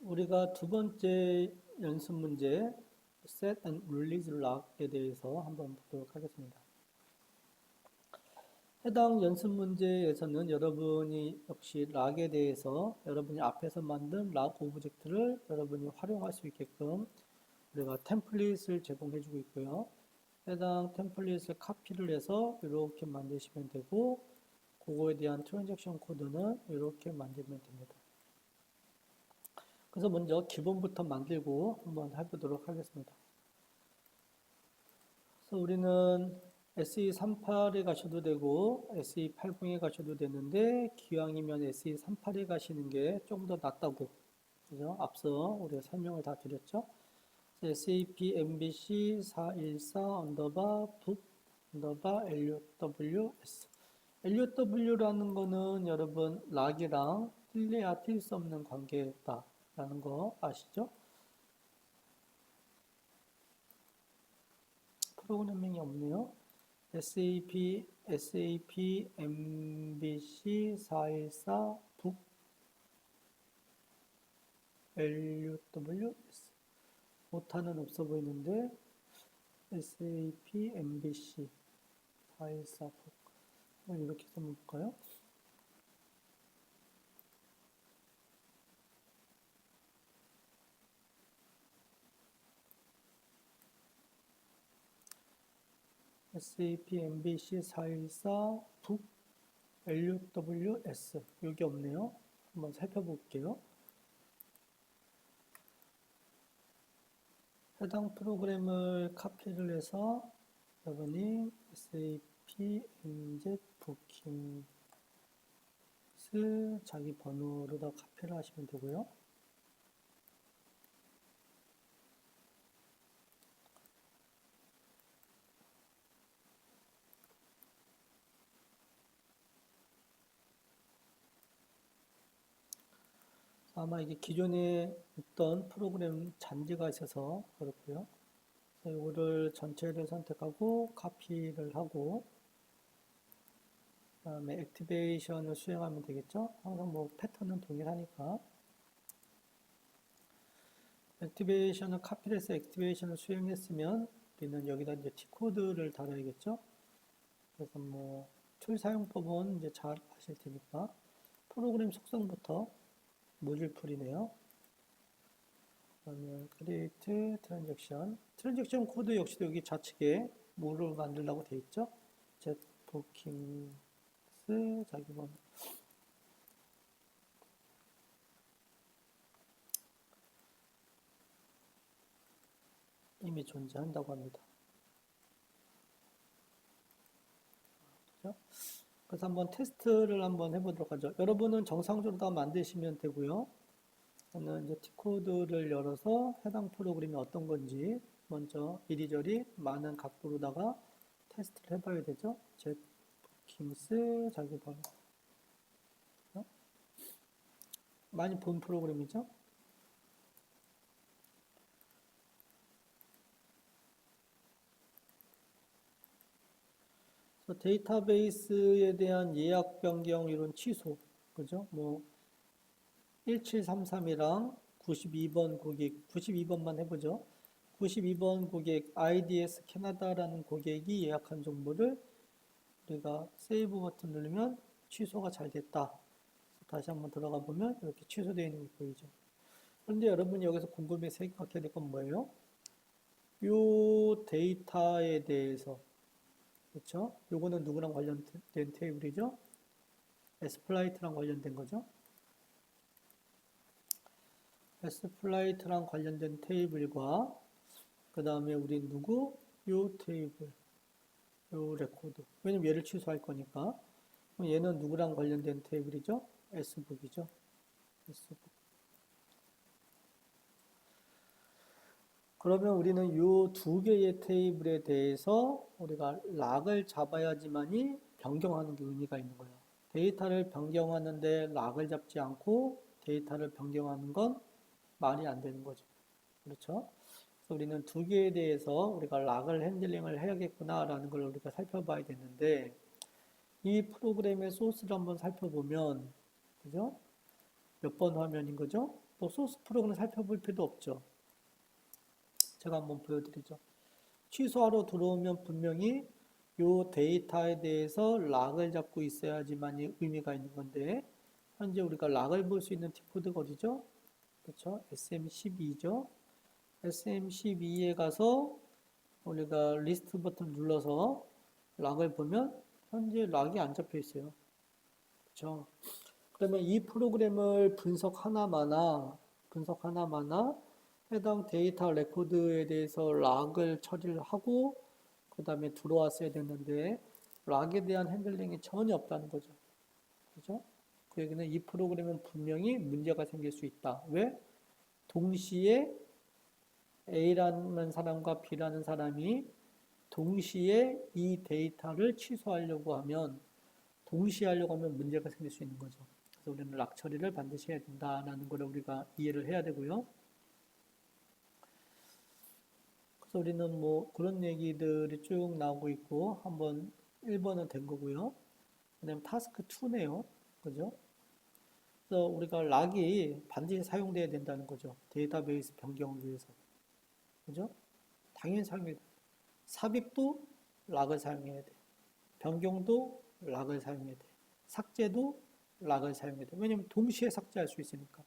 우리가 두 번째 연습 문제 set and release lock에 대해서 한번 보도록 하겠습니다. 해당 연습 문제에서는 여러분이 역시 락에 대해서 여러분이 앞에서 만든 락 오브젝트를 여러분이 활용할 수 있게끔 우리가 템플릿을 제공해 주고 있고요. 해당 템플릿을 카피를 해서 이렇게 만드시면 되고, 그거에 대한 트랜잭션 코드는 이렇게 만들면 됩니다. 그래서 먼저 기본부터 만들고 한번 해보도록 하겠습니다. 그래서 우리는 SE38에 가셔도 되고 SE80에 가셔도 되는데, 기왕이면 SE38에 가시는 게 좀 더 낫다고, 그죠? 앞서 우리가 설명을 다 드렸죠. SAP MBC 414 언더바 북 언더바 LUWS. LUW라는 거는 여러분 락이랑 뛸래야 뛸 수 없는 관계다라는 거 아시죠? 프로그래밍이 없네요. SAP MBC 414 북 LUWS. 오타는 없어 보이는데 SAP MBC 414 북 이렇게 써볼까요? SAP MBC 414 북 LUWS. 여기 없네요. 한번 살펴볼게요. 해당 프로그램을 카피를 해서 여러분이 SAP NZ 부킹스 자기 번호로다 카피를 하시면 되고요. 아마 이게 기존에 있던 프로그램 잔재가 있어서 그렇고요. 그래서 이거를 전체를 선택하고 카피를 하고, 그다음에 액티베이션을 수행하면 되겠죠. 항상 뭐 패턴은 동일하니까. 액티베이션을 카피를 해서 액티베이션을 수행했으면 우리는 여기다 이제 T코드를 달아야겠죠. 그래서 뭐 툴 사용법은 이제 잘 아실 테니까 프로그램 속성부터 모듈 풀이네요. 그러면 create 트랜잭션 코드 역시도 여기 좌측에 뭐를 만들라고 되어 있죠. get bookings 자기 번호 이미 존재한다고 합니다. 그렇죠? 그래서 한번 테스트를 한번 해보도록 하죠. 여러분은 정상적으로 다 만드시면 되고요. 저는 이제 T코드를 열어서 해당 프로그램이 어떤 건지 먼저 이리저리 많은 각도로다가 테스트를 해봐야 되죠. get bookings 자기 번호 많이 본 프로그램이죠. 데이터베이스에 대한 예약 변경 이런 취소, 그죠? 뭐 1733이랑 92번 고객, 92번만 해보죠. 92번 고객 IDS 캐나다라는 고객이 예약한 정보를 우리가 세이브 버튼 누르면 취소가 잘 됐다. 다시 한번 들어가 보면 이렇게 취소되어 있는 게 보이죠. 그런데 여러분이 여기서 궁금해 생각해야 될 건 뭐예요? 이 데이터에 대해서, 그렇죠? 요거는 누구랑 관련된 테이블이죠? S플라이트랑 관련된 거죠? S플라이트랑 관련된 테이블과 그 다음에 우리 누구? 요 테이블, 요 레코드. 왜냐면 얘를 취소할 거니까. 그럼 얘는 누구랑 관련된 테이블이죠? S북이죠. S북. 그러면 우리는 이 두 개의 테이블에 대해서 우리가 락을 잡아야지만이 변경하는 게 의미가 있는 거예요. 데이터를 변경하는데 락을 잡지 않고 데이터를 변경하는 건 말이 안 되는 거죠. 그렇죠? 그래서 우리는 두 개에 대해서 우리가 락을 핸들링을 해야겠구나라는 걸 우리가 살펴봐야 되는데, 이 프로그램의 소스를 한번 살펴보면, 그죠? 몇 번 화면인 거죠? 또 소스 프로그램 살펴볼 필요 없죠. 제가 한번 보여드리죠. 취소하러 들어오면 분명히 이 데이터에 대해서 락을 잡고 있어야지만 의미가 있는 건데, 현재 우리가 락을 볼 수 있는 T코드가 어디죠? 그렇죠? SM12죠. SM12에 가서 우리가 리스트 버튼 눌러서 락을 보면 현재 락이 안 잡혀 있어요. 그렇죠? 그러면 이 프로그램을 분석 하나마나 해당 데이터 레코드에 대해서 락을 처리를 하고 그 다음에 들어왔어야 되는데 락에 대한 핸들링이 전혀 없다는 거죠. 그죠? 그 얘기는 이 프로그램은 분명히 문제가 생길 수 있다. 왜? 동시에 A라는 사람과 B라는 사람이 동시에 이 데이터를 취소하려고 하면 문제가 생길 수 있는 거죠. 그래서 우리는 락 처리를 반드시 해야 된다는 걸 우리가 이해를 해야 되고요. 그래서 우리는 뭐 그런 얘기들이 쭉 나오고 있고 한번 1번은 된 거고요. 그다음 타스크 2네요. 그죠? 그래서 우리가 락이 반드시 사용돼야 된다는 거죠. 데이터베이스 변경을 위해서. 그죠? 당연히 사용해야 돼. 삽입도 락을 사용해야 돼. 변경도 락을 사용해야 돼. 삭제도 락을 사용해야 돼. 왜냐면 동시에 삭제할 수 있으니까.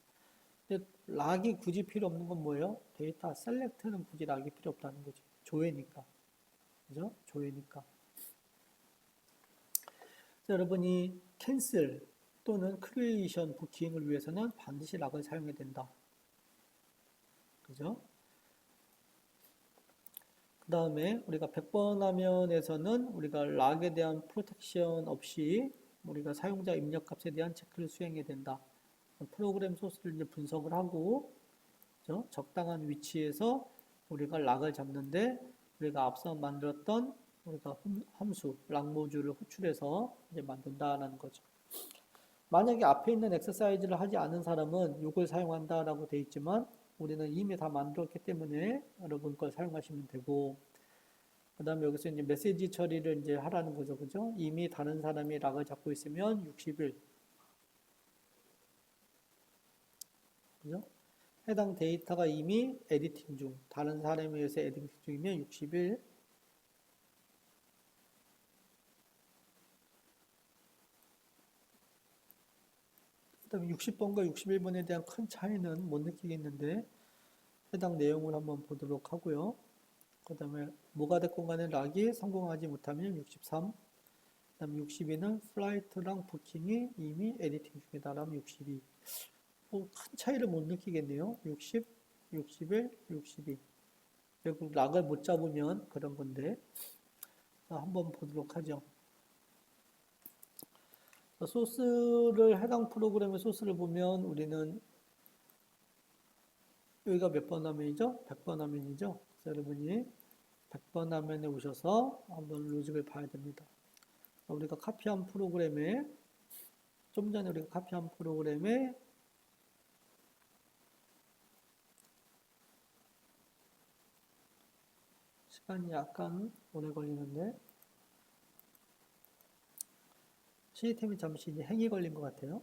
근데 락이 굳이 필요 없는 건 뭐예요? 데이터 셀렉트는 굳이 락이 필요 없다는 거지. 조회니까. 그죠? 조회니까. 여러분이 캔슬 또는 크리에이션 부킹을 위해서는 반드시 락을 사용해야 된다. 그죠? 그 다음에 우리가 100번 화면에서는 우리가 락에 대한 프로텍션 없이 우리가 사용자 입력 값에 대한 체크를 수행해야 된다. 프로그램 소스를 이제 분석을 하고, 그죠? 적당한 위치에서 우리가 락을 잡는데 우리가 앞서 만들었던 우리가 함수, 락 모듈을 호출해서 이제 만든다라는 거죠. 만약에 앞에 있는 엑서사이즈를 하지 않은 사람은 이걸 사용한다라고 되어 있지만 우리는 이미 다 만들었기 때문에 여러분 걸 사용하시면 되고, 그 다음에 여기서 이제 메시지 처리를 이제 하라는 거죠. 그죠? 이미 다른 사람이 락을 잡고 있으면 60일. 그죠? 해당 데이터가 이미 에디팅 중, 다른 사람에 의해서 에디팅 중이면 60일. 그 다음에 60번과 61번에 대한 큰 차이는 못 느끼겠는데, 해당 내용을 한번 보도록 하고요. 그 다음에 뭐가 됐건 간에 락이 성공하지 못하면 63, 그 다음에 62는 플라이트랑 부킹이 이미 에디팅 중이다 라면 62. 뭐 큰 차이를 못 느끼겠네요. 60, 61, 62. 결국 락을 못 잡으면 그런 건데 한번 보도록 하죠. 소스를 해당 프로그램의 소스를 보면 우리는 여기가 몇 번 화면이죠? 100번 화면이죠? 그래서 여러분이 100번 화면에 오셔서 한번 로직을 봐야 됩니다. 우리가 카피한 프로그램에 좀 전에 우리가 카피한 프로그램에 시간이 약간 오래 걸리는데 시스템이 잠시 이제 행이 걸린 것 같아요.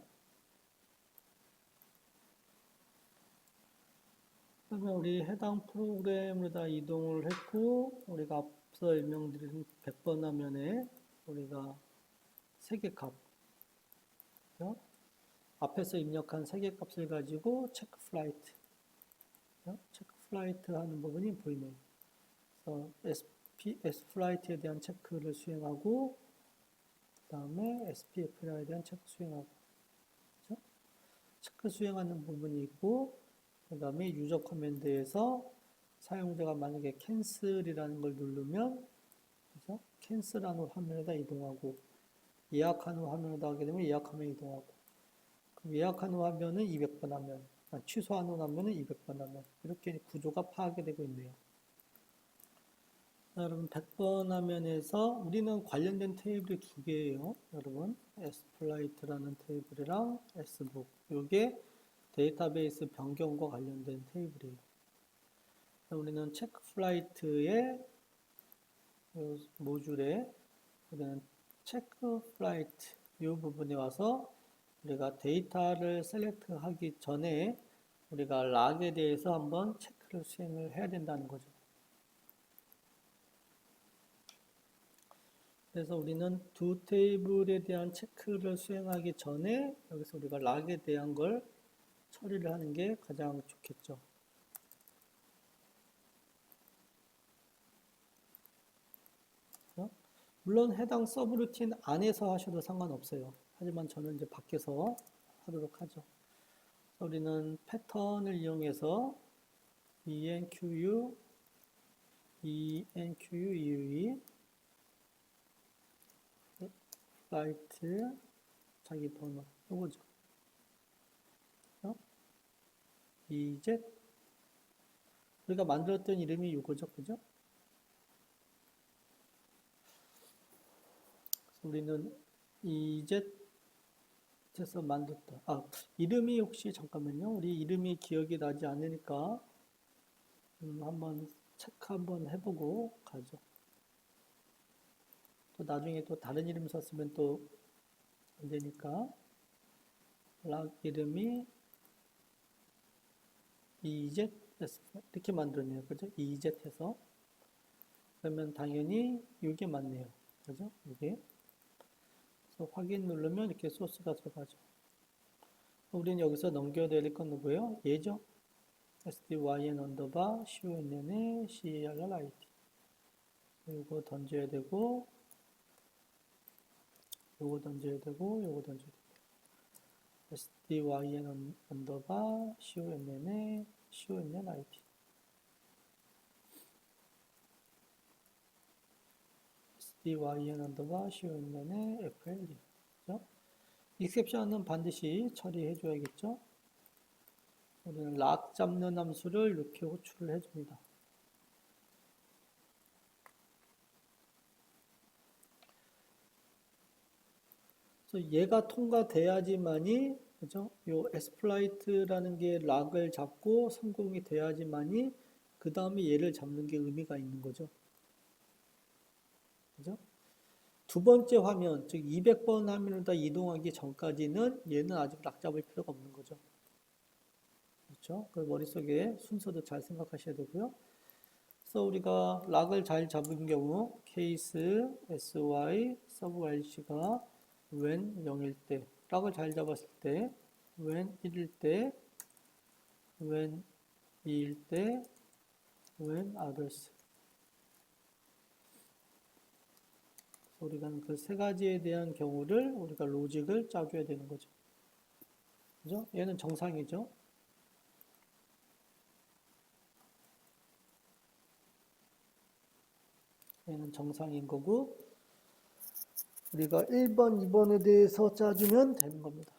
그러면 우리 해당 프로그램으로다 이동을 했고 우리가 앞서 설명드린 100번 화면에 우리가 세 개 값, 그렇죠? 앞에서 입력한 세 개 값을 가지고 체크 플라이트, 그렇죠? 체크 플라이트 하는 부분이 보이네요. 그래서 S 플라이트에 대한 체크를 수행하고 그 다음에 SPF에 대한 체크 수행하고, 그렇죠? 체크 수행하는 부분이 있고 그 다음에 유저 커맨드에서 사용자가 만약에 캔슬이라는 걸 누르면 그래서 캔슬하는 화면에다 이동하고 예약하는 화면에다 하게 되면 예약하면 이동하고 그럼 예약하는 화면은 200번 화면, 취소하는 화면은 200번 화면 이렇게 구조가 파악이 되고 있네요. 여러분 100번 화면에서 우리는 관련된 테이블이 두 개예요. 여러분 S플라이트라는 테이블이랑 S북 이게 데이터베이스 변경과 관련된 테이블이에요. 우리는 체크 플라이트의 모듈에 우리는 체크 플라이트 이 부분에 와서 우리가 데이터를 셀렉트 하기 전에 우리가 락에 대해서 한번 체크를 수행을 해야 된다는 거죠. 그래서 우리는 두 테이블에 대한 체크를 수행하기 전에 여기서 우리가 락에 대한 걸 처리를 하는 게 가장 좋겠죠. 물론 해당 서브루틴 안에서 하셔도 상관없어요. 하지만 저는 이제 밖에서 하도록 하죠. 우리는 패턴을 이용해서 enqueue, EUE, flight, 자기 번호, 요거죠. EZ, 우리가 만들었던 이름이 요거죠, 그죠? 우리는 EZ에서 만들었다. 이름이 혹시 잠깐만요. 우리 이름이 기억이 나지 않으니까 한번 체크 한번 해보고 가죠. 또 나중에 또 다른 이름 썼으면 또 안 되니까 락 이름이 EZ 이렇게 만들었네요. 그죠? EZ 해서 그러면 당연히 이게 맞네요. 그죠? 이게 그래서 확인 누르면 이렇게 소스가 들어가죠. 우리는 여기서 넘겨야 될 건 누구예요? 얘죠? sdyn 언더바 conn에 carrit 이거 던져야 되고 요거 던져야 되고 요거 던져야 되고 sdyn 언더바 conn에 connlit sdyn 언더바 conn에 fld 그죠? 익셉션은 반드시 처리해 줘야겠죠? 우리는 락 잡는 함수를 이렇게 호출을 해줍니다. 그래서 얘가 통과돼야지만이 그죠? 요 s플라이트라는 게 락을 잡고 성공이 돼야지만이 그 다음에 얘를 잡는 게 의미가 있는 거죠. 그죠? 두 번째 화면, 즉 200번 화면으로 이동하기 전까지는 얘는 아직 락 잡을 필요가 없는 거죠. 그렇죠? 그 머릿속에 순서도 잘 생각하셔야 되고요. 그래서 우리가 락을 잘 잡은 경우 케이스 sy 서브 lc가 when 0일 때, 락을 잘 잡았을 때, when 1일 때, when 2일 때, when others. 우리가 그 세 가지에 대한 경우를 우리가 로직을 짜줘야 되는 거죠. 그죠? 얘는 정상이죠. 얘는 정상인 거고, 우리가 1번, 2번에 대해서 짜주면 되는 겁니다.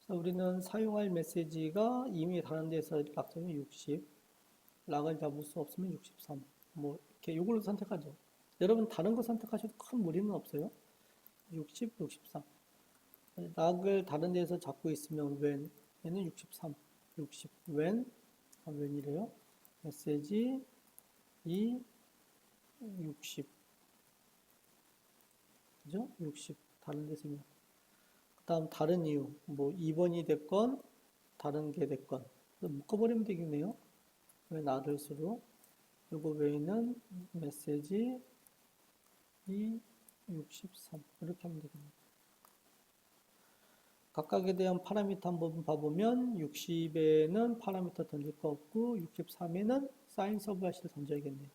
그래서 우리는 사용할 메시지가 이미 다른 데서 락 잡으면 60, 락을 잡을 수 없으면 63. 뭐 이렇게 이걸로 선택하죠. 여러분 다른 거 선택하셔도 큰 무리는 없어요. 60, 63. 락을 다른 데서 잡고 있으면 when 얘는 63, 60. when이래요. 메시지 60. 그죠? 60. 다른 데서면. 그 다음 다른 이유. 뭐 2번이 됐건 다른 게 됐건 묶어버리면 되겠네요. when others로. 요거 외에는 메시지 63 이렇게 하면 되겠네요. 각각에 대한 파라미터 한번 봐보면 60에는 파라미터 던질 거 없고 63에는 사인 서브하시를 던져야겠네요.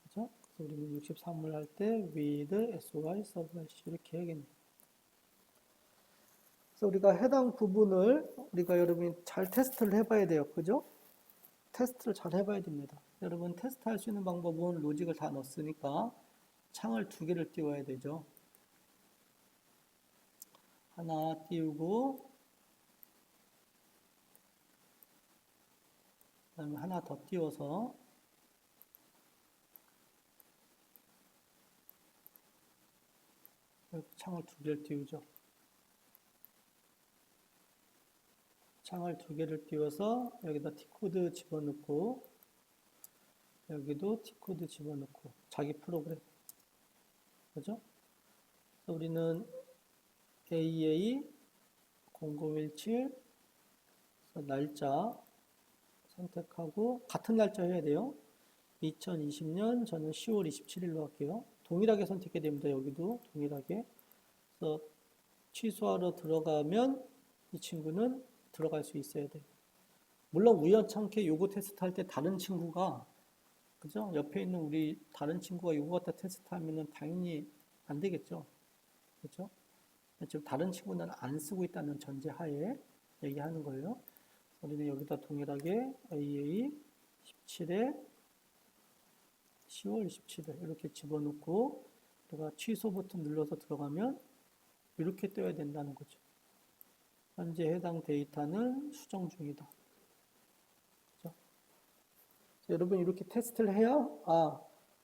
그죠? 그래서 우리는 63을 할 때 with sy 서브하시 이렇게 해야겠네요. 그래서 우리가 해당 부분을 우리가 여러분이 잘 테스트를 해봐야 돼요. 그죠? 테스트를 잘 해봐야 됩니다. 여러분 테스트할 수 있는 방법은 로직을 다 넣었으니까 창을 두 개를 띄워야 되죠. 하나 띄우고 그 다음에 하나 더 띄워서 이렇게 창을 두 개를 띄우죠. 창을 두 개를 띄워서 여기다 T코드 집어넣고 여기도 T코드 집어넣고 자기 프로그램 그죠? 우리는 AA 0017 그래서 날짜 선택하고 같은 날짜 해야 돼요. 2020년 저는 10월 27일로 할게요. 동일하게 선택해야 됩니다. 여기도 동일하게. 그래서 취소하러 들어가면 이 친구는 들어갈 수 있어야 돼요. 물론 우연찮게 요거 테스트 할 때 다른 친구가 그죠? 옆에 있는 우리 다른 친구가 요거 갖다 테스트 하면은 당연히 안 되겠죠. 그렇죠? 지금 다른 친구는 안 쓰고 있다는 전제하에 얘기하는 거예요. 우리는 여기다 동일하게 AA 17에 10월 27일 이렇게 집어넣고 내가 취소 버튼 눌러서 들어가면 이렇게 떠야 된다는 거죠. 현재 해당 데이터는 수정 중이다. 그죠? 여러분 이렇게 테스트를 해야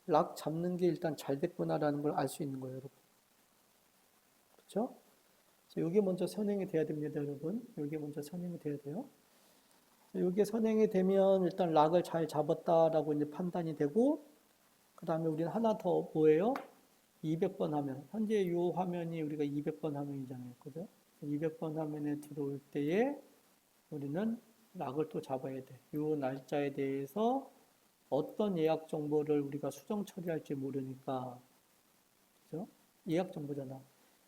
락 잡는 게 일단 잘 됐구나라는 걸 알 수 있는 거예요, 여러분. 그렇죠? 이게 먼저 선행이 돼야 됩니다, 여러분. 이게 먼저 선행이 돼야 돼요. 이게 선행이 되면 일단 락을 잘 잡았다라고 이제 판단이 되고, 그 다음에 우리는 하나 더 뭐예요? 200번 화면. 현재 이 화면이 우리가 200번 화면이잖아요. 그죠? 200번 화면에 들어올 때에 우리는 락을 또 잡아야 돼. 이 날짜에 대해서 어떤 예약 정보를 우리가 수정 처리할지 모르니까, 그죠? 예약 정보잖아.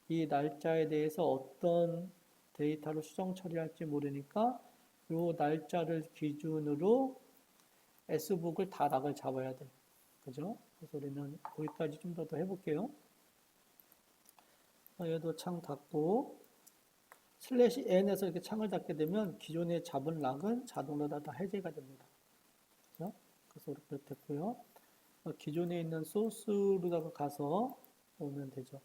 이 날짜에 대해서 어떤 데이터를 수정 처리할지 모르니까 이 날짜를 기준으로 S북을 다 락을 잡아야 돼. 그죠? 그래서 우리는 거기까지 좀 더 해볼게요. 얘도 창 닫고 슬래시 n에서 이렇게 창을 닫게 되면 기존에 잡은 락은 자동으로 다 해제가 됩니다. 그죠? 그래서 이렇게 됐고요. 기존에 있는 소스로다가 가서 오면 되죠.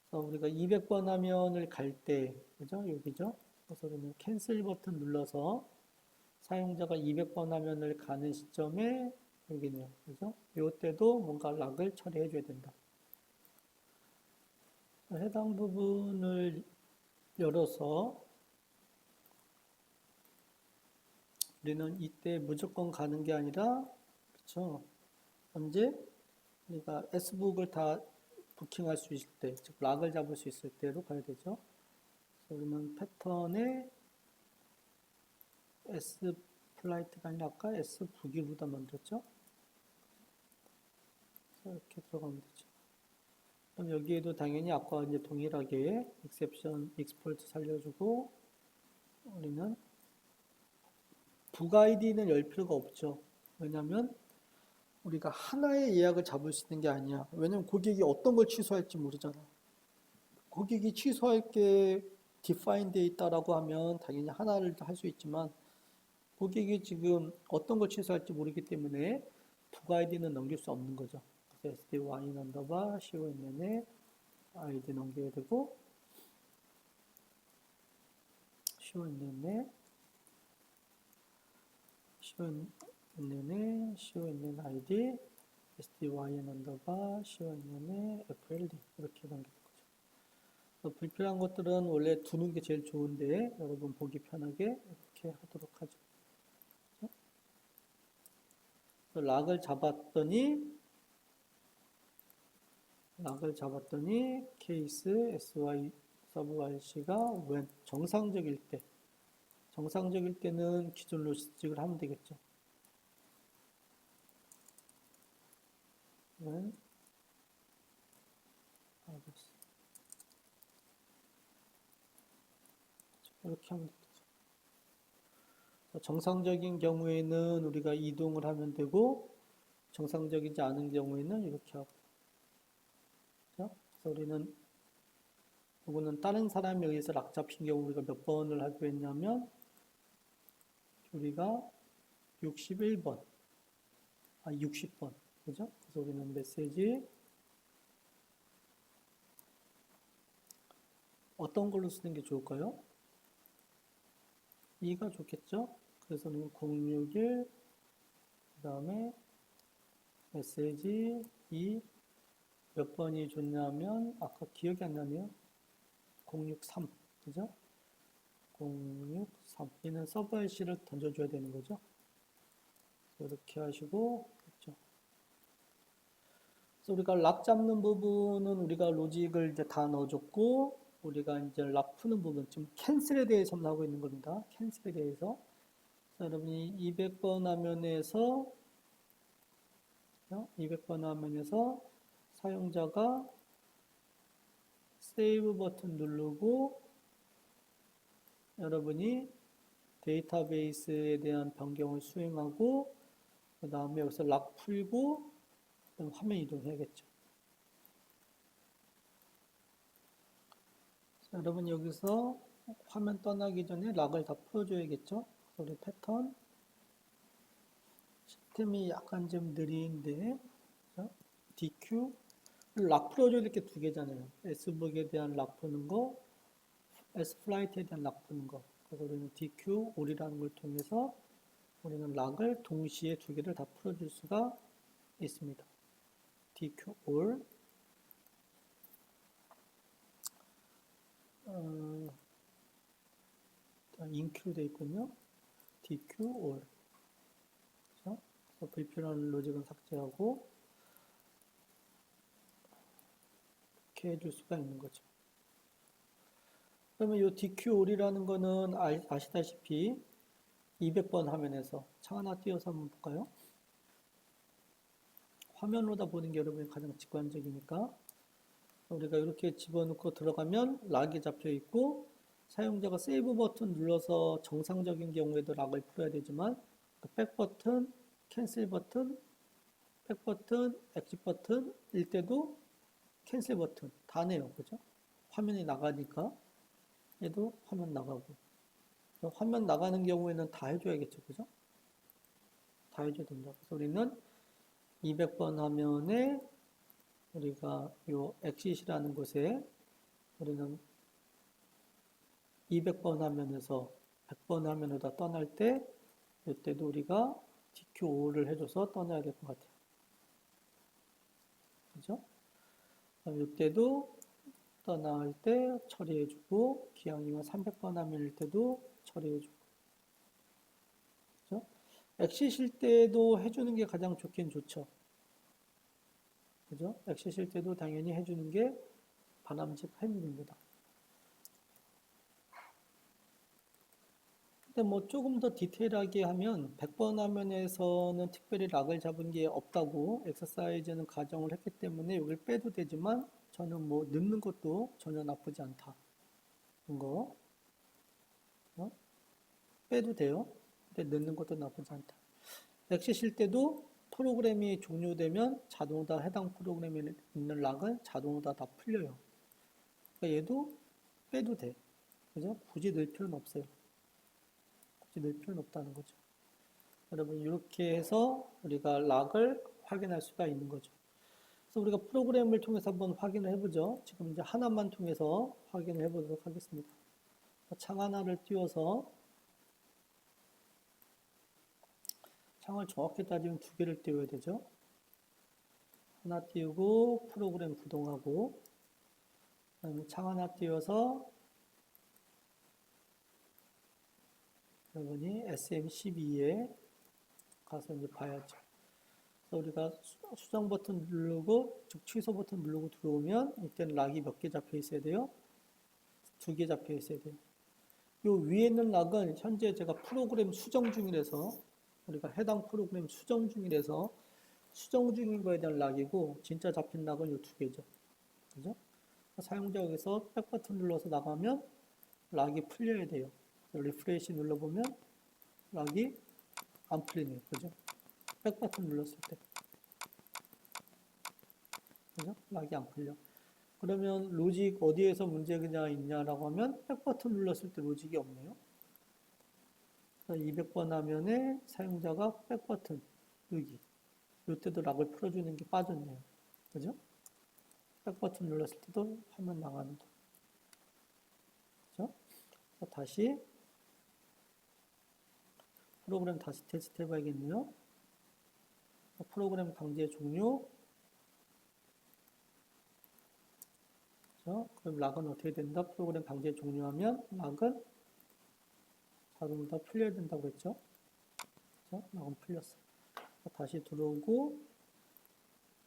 그래서 우리가 200번 화면을 갈 때, 그죠? 여기죠? 그래서 우리는 캔슬 버튼 눌러서 사용자가 200번 화면을 가는 시점에 여기네요. 그죠? 이때도 뭔가 락을 처리해 줘야 된다. 해당 부분을 열어서 우리는 이때 무조건 가는 게 아니라 그렇죠? 언제 우리가 S북을 다 부킹할 수 있을 때, 즉 락을 잡을 수 있을 때로 가야 되죠. 그래서 우리는 패턴에 S 플라이트가 아니라 아까 S 북이로다 만들었죠. 이렇게 들어가면 되죠. 그럼 여기에도 당연히 아까 이제 동일하게 exception, export 살려주고 우리는 북 아이디는 열 필요가 없죠. 왜냐하면 우리가 하나의 예약을 잡을 수 있는 게 아니야. 왜냐면 고객이 어떤 걸 취소할지 모르잖아. 고객이 취소할 게 define 돼 있다라고 하면 당연히 하나를 할 수 있지만 고객이 지금 어떤 걸 취소할지 모르기 때문에 북 아이디는 넘길 수 없는 거죠. 그래서 sdy 넘버바 CONN에 아이디 넘겨야 되고 CONN에 CONN 아이디 SDYN 언더바 CONN에 FLD 이렇게 넘기는 거죠. 불필요한 것들은 원래 두는 게 제일 좋은데 여러분 보기 편하게 이렇게 하도록 하죠. 락을 잡았더니 케이스 SY 서브 YC가 when 정상적일 때는 기존 로스틱을 하면 되겠죠. when 이렇게 하면 되겠죠. 정상적인 경우에는 우리가 이동을 하면 되고 정상적이지 않은 경우에는 이렇게 하고 그래서 우리는 이거는 다른 사람에 의해서 락 잡힌 경우 우리가 몇 번을 하기로 했냐면 우리가 61번 60번 그죠? 그래서 우리는 메시지 어떤 걸로 쓰는 게 좋을까요? 2가 좋겠죠? 그래서 061 그 다음에 메시지 2 몇 번이 좋냐면 아까 기억이 안 나네요. 063 그죠? 063 얘는 서브 RC를 던져줘야 되는 거죠. 이렇게 하시고 그렇죠. 그래서 우리가 락 잡는 부분은 우리가 로직을 이제 다 넣어줬고 우리가 이제 락 푸는 부분, 지금 캔슬에 대해서만 하고 있는 겁니다. 캔슬에 대해서. 자, 여러분이 200번 화면에서 사용자가 세이브 버튼 누르고 여러분이 데이터베이스에 대한 변경을 수행하고 그 다음에 여기서 락 풀고 그다음 화면 이동해야겠죠. 자, 여러분 여기서 화면 떠나기 전에 락을 다 풀어줘야겠죠. 우리 패턴 시스템이 약간 좀 느린데 DQ 락 풀어줘야 될 게 두 개잖아요. S북에 대한 락 푸는 거, S플라이트에 대한 락 푸는 거. 그래서 우리는 DQ all이라는 걸 통해서 우리는 락을 동시에 두 개를 다 풀어줄 수가 있습니다. DQ all include 되어 있군요. DQ all 그래서 불필요한 로직은 삭제하고 이렇게 해줄 수가 있는 거죠. 그러면 이 DQ all이라는 거는 아시다시피 200번 화면에서 창 하나 띄워서 한번 볼까요? 화면으로다 보는 게 여러분이 가장 직관적이니까 우리가 이렇게 집어넣고 들어가면 락이 잡혀 있고 사용자가 세이브 버튼 눌러서 정상적인 경우에도 락을 풀어야 되지만 백 버튼, 캔슬 버튼, 백 버튼, 엑짓 버튼일 때도 캔슬 버튼 다 내요. 그죠? 화면이 나가니까 얘도 화면 나가고 화면 나가는 경우에는 다 해줘야겠죠. 그죠? 다 해줘야 된다. 그래서 우리는 200번 화면에 우리가 요 엑싯이라는 곳에 우리는 200번 화면에서 100번 화면으로 떠날 때 이때도 우리가 DQ5를 해줘서 떠나야 될 것 같아요. 그죠? 이때도 떠날 때 처리해주고 기왕이면 300번 화면일 때도 처리해주고 그죠? 엑싯일 때도 해주는 게 가장 좋긴 좋죠. 그죠? 엑싯일 때도 당연히 해주는 게 바람직한 일입니다. 근데 뭐 조금 더 디테일하게 하면 100번 화면에서는 특별히 락을 잡은 게 없다고 엑서사이즈는 가정을 했기 때문에 여기를 빼도 되지만 저는 뭐 넣는 것도 전혀 나쁘지 않다. 이거 빼도 돼요. 근데 넣는 것도 나쁘지 않다. 엑시실 때도 프로그램이 종료되면 자동으로 해당 프로그램에 있는 락은 자동으로 다 풀려요. 그러니까 얘도 빼도 돼. 그죠? 굳이 넣을 필요는 없어요. 굳이 넣을 필요는 없다는 거죠. 여러분 이렇게 해서 우리가 락을 확인할 수가 있는 거죠. 그래서 우리가 프로그램을 통해서 한번 확인을 해보죠. 지금 이제 하나만 통해서 확인을 해보도록 하겠습니다. 창 하나를 띄워서 창을 정확히 따지면 두 개를 띄워야 되죠. 하나 띄우고 프로그램 구동하고 그다음에 창 하나 띄워서 여러분이 SM12에 가서 이제 봐야죠. 그래서 우리가 수정 버튼 누르고 즉 취소 버튼 누르고 들어오면 이때는 락이 몇 개 잡혀 있어야 돼요? 두 개 잡혀 있어야 돼요. 요 위에 있는 락은 현재 제가 프로그램 수정 중이라서 우리가 해당 프로그램 수정 중이라서 수정 중인 거에 대한 락이고 진짜 잡힌 락은 요 두 개죠. 그죠? 사용자 여기서 백 버튼 눌러서 나가면 락이 풀려야 돼요. 리프레시 눌러보면 락이 안 풀리네요. 그죠? 백 버튼 눌렀을 때. 그죠? 락이 안 풀려. 그러면 로직 어디에서 문제가 있냐라고 하면 백 버튼 눌렀을 때 로직이 없네요. 200번 화면에 사용자가 백 버튼 여기 이때도 락을 풀어주는 게 빠졌네요. 그죠? 백 버튼 눌렀을 때도 화면 나가는 거. 그죠? 다시 프로그램 다시 테스트 해봐야겠네요. 프로그램 강제 종료. 그죠? 그럼 락은 어떻게 된다? 프로그램 강제 종료하면 락은 자동으로 다 풀려야 된다고 했죠? 그죠? 락은 풀렸어. 다시 들어오고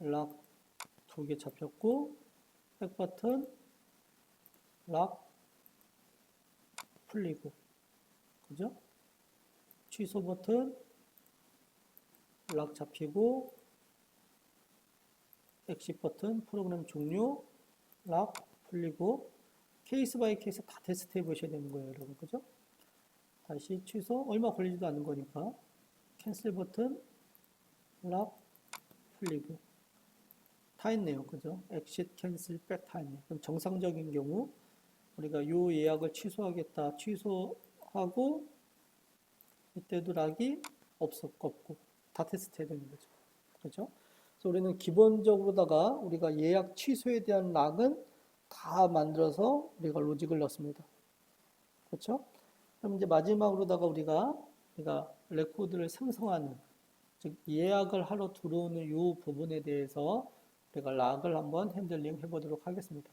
락 두 개 잡혔고 백 버튼 락 풀리고, 그죠? 취소 버튼 락 잡히고, 엑시 버튼 프로그램 종료 락 풀리고, 케이스 바이 케이스 다 테스트 해 보셔야 되는 거예요, 여러분. 그죠? 다시 취소, 얼마 걸리지도 않는 거니까 캔슬 버튼 락 풀리고 다 했네요. 그죠? 엑싯 캔슬 백 다 했네요. 그럼 정상적인 경우 우리가 요 예약을 취소하겠다. 취소하고 이때도 락이 없고 다 테스트 해야 되는 거죠. 그죠? 그래서 우리는 기본적으로다가 우리가 예약 취소에 대한 락은 다 만들어서 우리가 로직을 넣습니다. 그렇죠? 그럼 이제 마지막으로다가 우리가 레코드를 생성하는, 즉 예약을 하러 들어오는 이 부분에 대해서 우리가 락을 한번 핸들링 해보도록 하겠습니다.